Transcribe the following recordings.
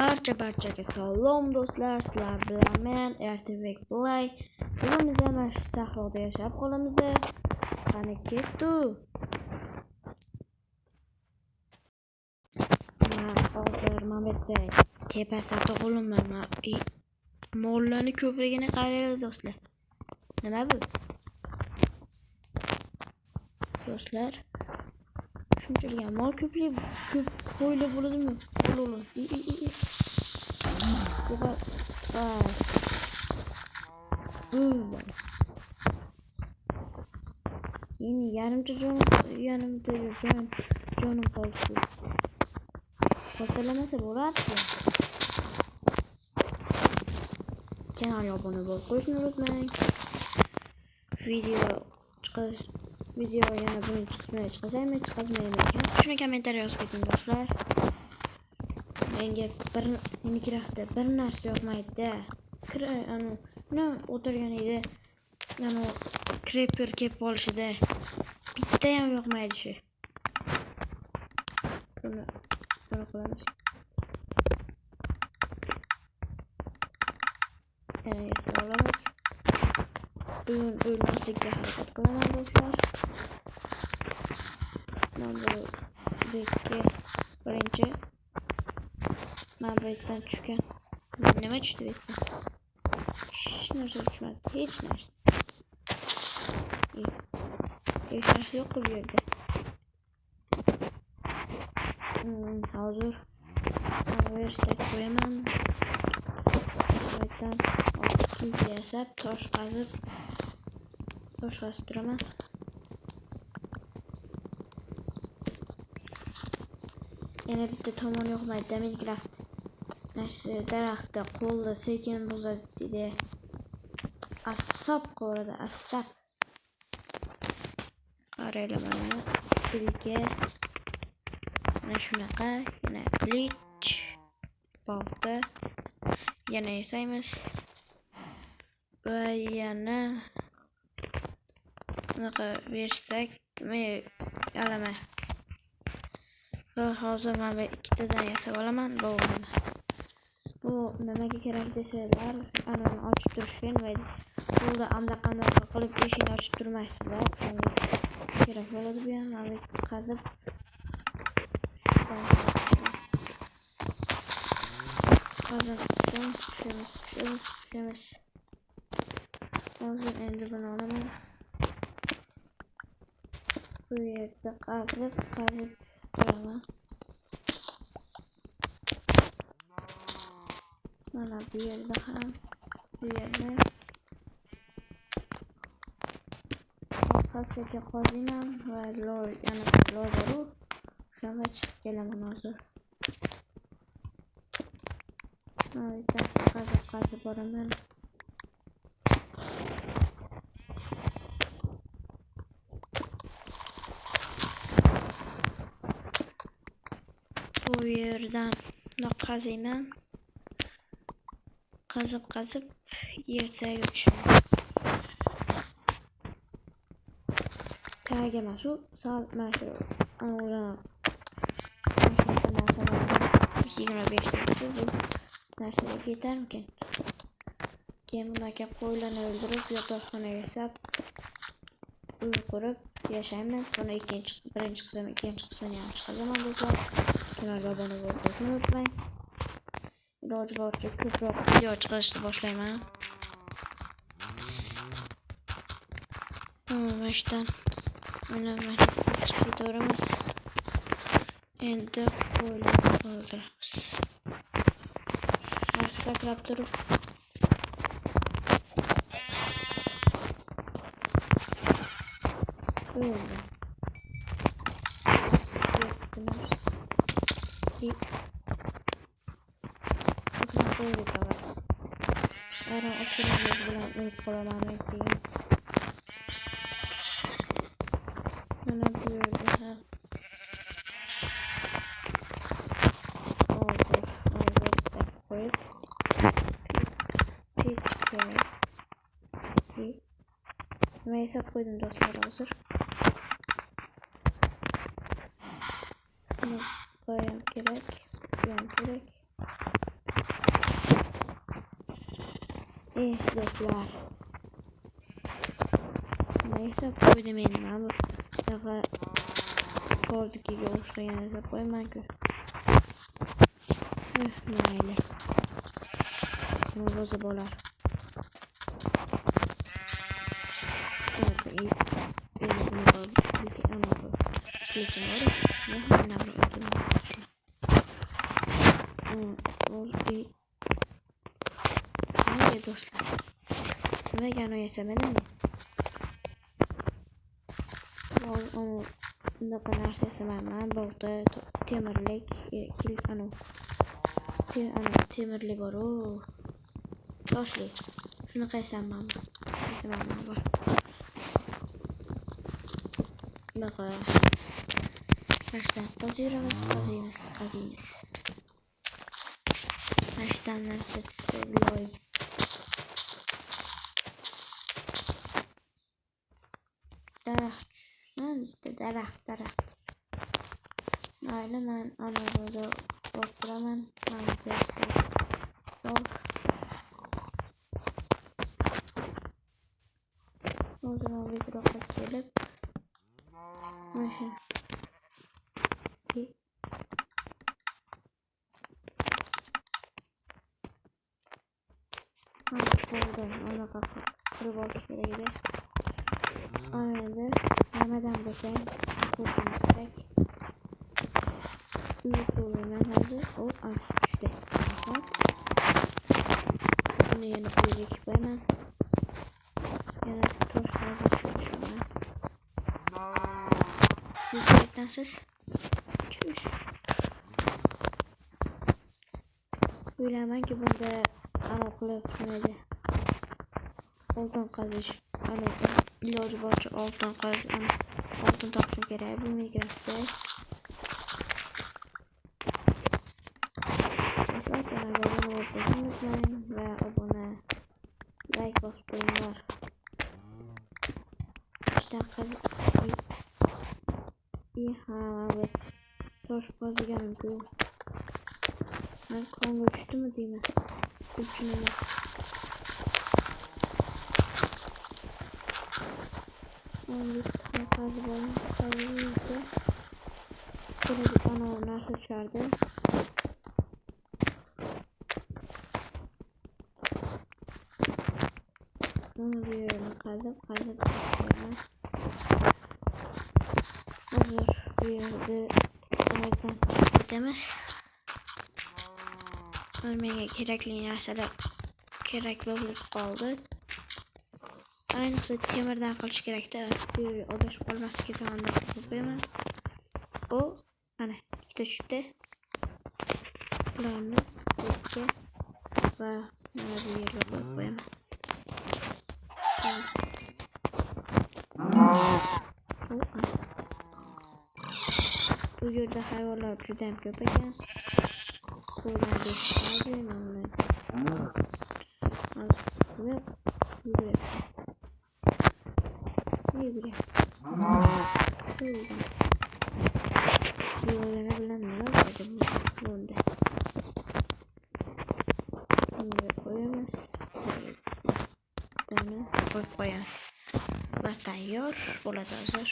Barchaga salom do'stlar, sizlar bilan men Ertebek Play. Bugun biz ham sahroda yashab qolamiz. Qani ketdi. Hozir Mametda tepasida qo'liman. Mollarni ko'prigini qaraylik do'stlar. Nima bu? Do'stlar, shunchalik mol ko'p qo'yli bo'ladimi? Bo'ladi. Yine yarımca canım kaldı. Hatırlamasa bo'lardi. Kanalga obuna bo'lib qo'yishni unutmang. Video yana birinchi qismini chiqarsam, chiqazmayman ekan. Shuni kommentariy yozib keting do'stlar. Menga Minecraftda bir narsa yoqmaydi-da. O'tirgan edi. Creeper kelib qolishida bitta ham yoqmaydi shu. Buni qilamiz. Yana olamiz. Bugun o'lmaslikka harakat qilaman do'stlar. Mana bu birinchi Mabetdan tushgan. Nima tushdi bu yerdan? Hech narsa tushmadi. Hech narsa. Hech narsa yo'q bu yerda. Hozir verstak qo'yaman. Mabetdan suv yasab, tosh qazib turaman. Yana bitta tomon yoqmaydi Minecraft. Nasıl daraxtda qo'lda sekin buzadi. Asab qo'rada asab. Qaraylar mana birga. Mana shunaqa, yana glitch bog'da yana yasaymiz. Va yana bunaqa verstak alama. Hozir mana ikkitadan yasab olaman. Bu nimaga kerak desalar, anani ochib turishgan va qo'lda qanday qilib eshikni ochib turmaysizlar. Kerak bo'ladi bu ham mana qazib. Hozir pishamiz. Hozir endi buni olaman. Bu yerda qazib qo'yaman. Mana bu yerda ham, bu yerda orqasiga qo'yman va yana lo'baru shunga chiqib kelaman hozir. Mana qazib boraman. Bu yerdan qaziyman. Qazib yertaga tushaman. Tagiga mas'ul sal mas'ul. Anadan 25 narsaga ketarmikan. Keyin bunga qo'ylarni o'ldirib, yotoqxonaga yasab, uy qurib yashaymiz. Buni birinchi qismi, ikkinchi qismini ham chiqaraman do'stlar. Kanalga obuna bo'lishni unutmang. Iloji boricha ko'proq video chiqarishni boshlayman. Mashdan mana chiqib ketaveramiz. Endi qo'ylarni o'ldiramiz. Sakrab turib o'ldi. Ara ochilib bilan o'lib qolaman keyin. Mana bu yerda ham hozir qo'yib nima yasab qo'ydim do'stlar hozir. Buni qo'yam kerak. Do'stlar. Neyse koydum endi bu dafa kordikiga o'xshaganini qo'yman-ku. Mayli. Nima bo'lsa bo'lar. Do'stlar, nimaga anoyasaman? Bunaqa narsa yasamayman. Bog'da temirlik, temirli bor-u. Toshli. Shuni qaysaman bor. Bunaqa tashdan qaziymiz. Tashdan narsa tushsa iloyim. Daraxt. Mayli, men ana burada o'tiraman. O'zim videoga kelib mashina anaqa qilib olish kerak edi. Endi nimadan bo'lsang ko'rishimiz kerak. YouTube'dan hozir tushdi. Buni yana qo'yib qo'yaman. Yana tosh hozir tushiraman. Yurtdansiz. O'ylaymanki bunda qilib nima oltin qazish, iloji boricha oltin topishim kerak bu Minecraftda. Kanalga obuna bo'lishni unutmang va like bosib qo'yinglar. Tosh qaziganimku. Men konga tushdimi deyman. Ko'pchiliklar narsa tushardi. Bunu bir yerine kazıp hozir bir yerde oradan gidemiz. Menga kerakli narsalar kerak bo'lib qoldi. Ayniqsa temirdan qilish kerakda. Odashib qolmaslik uchun ham qo'yaman. Ana ikkita tushdi. Ularni qo'yga va mana bu yerga qo'yib qo'yaman. Bu yerda hayvonlar juda ham ko'p ekan. Qo'ylarga qo'yamiz va tayyor bo'ladi hozir.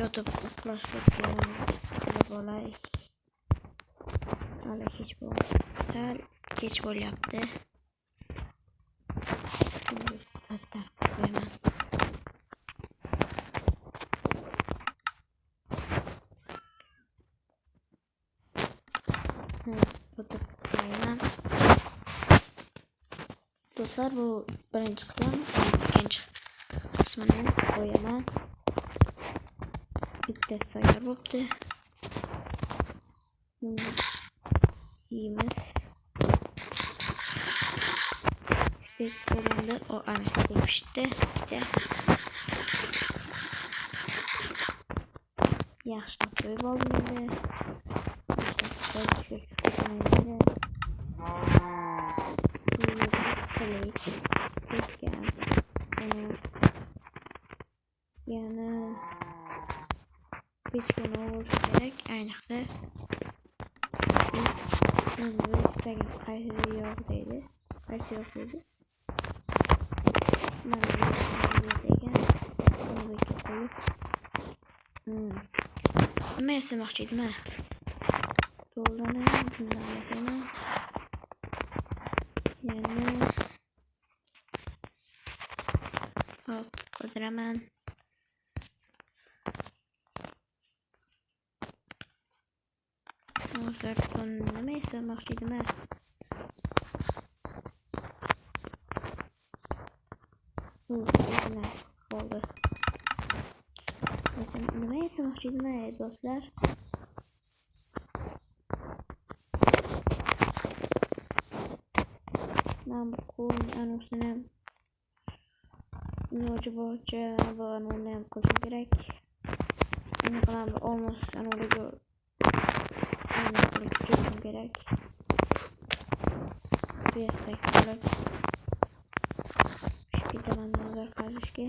Yotib uxlashga bo'lay. Hali kech bo'ldi. Sal kech bo'lyapti. Do'stlar, bu birinchi qism, ikkinchi qismini qo'yaman. Bitta tayyor bo'libdi. Yeymiz. Stek bo'lganda ana stek pishdi. Yaxshilab qo'yib oldim endi. Yana pechkani olish kerak, ayniqsa istagim qaysi yo'q deydi. Belki yok dedi. Bana degan. Bunu bekle koyup. Nima yasamoqchi edim ha? To'g'rini bundan yasaman. Yana hop qidiraman. Hozir nima yasamoqchi edim ha? Oldu. Nima yasamoqchi edim do'stlar? Men bu qo'l anusini iloji boricha buni ham qilishim kerak. Nima qilaman, olmos anuliga qilib ko'chirishim kerak. Bestak qilib ketaman hozir qazishga.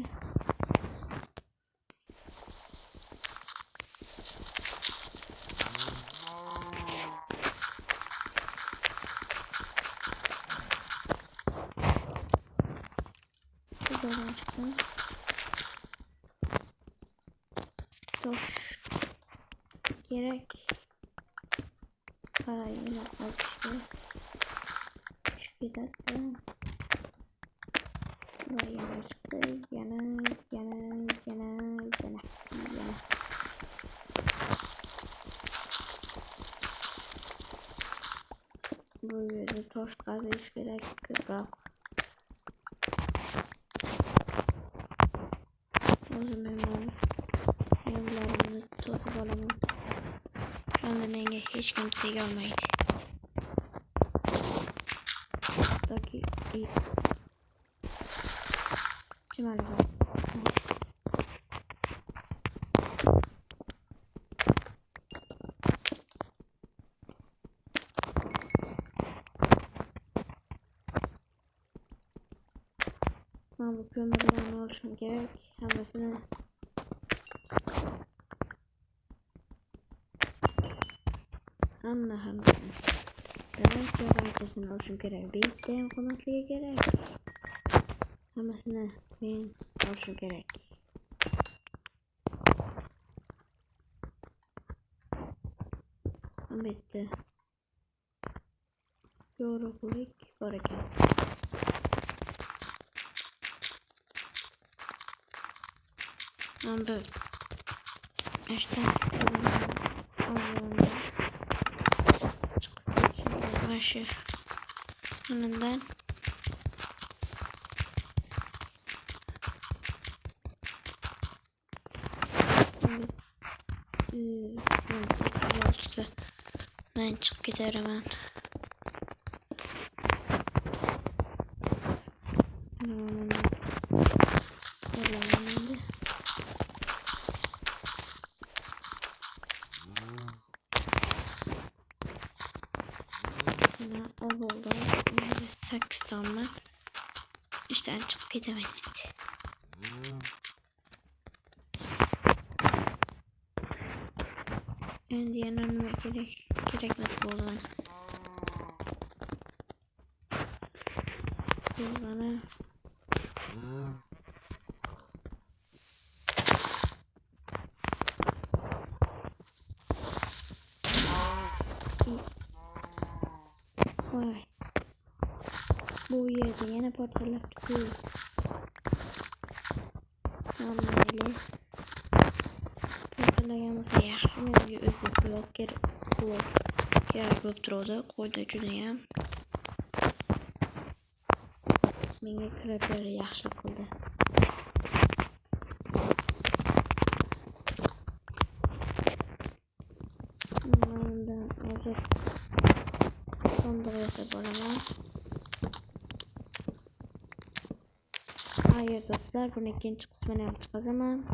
Buradan çıktım. Toş gerek. Parayı yapmak işte. Şu dakika. Ve yana çıktı. Yana. Bu yüzden toş kazış gerek. Bırak. O zaman yollarımızı tutup alalım. Şu anda menga hiç kim tega olmaydi. Taki iyi. Cimali var. Ben bu kömürden oluşum gerek. Havasını hammasini demek ki arkasını oluşum gerek. Beyitten konaklıya gerek. Hammasini men oluşum gerek. Bitti. Yorug'lik bor ekan. Anda işte başı önünden ben çıkıp giderim ben. Oldu. 8 tane. İşte çıkıp gidemedim. Endi yana nima kerakmas bo'ldi. Bana Vay. Bu yerde yana portalab tutuyor. Mayli. Portalaganimizda yaxshi, menga o'zi quloq kerak bo'lib turadi. Qo'yda judayam menga kreper yaxshi qildi. Bundan hozir sandık yasab olaman. Hayır dostlar, bunun ikinci kısmını ham chiqazaman.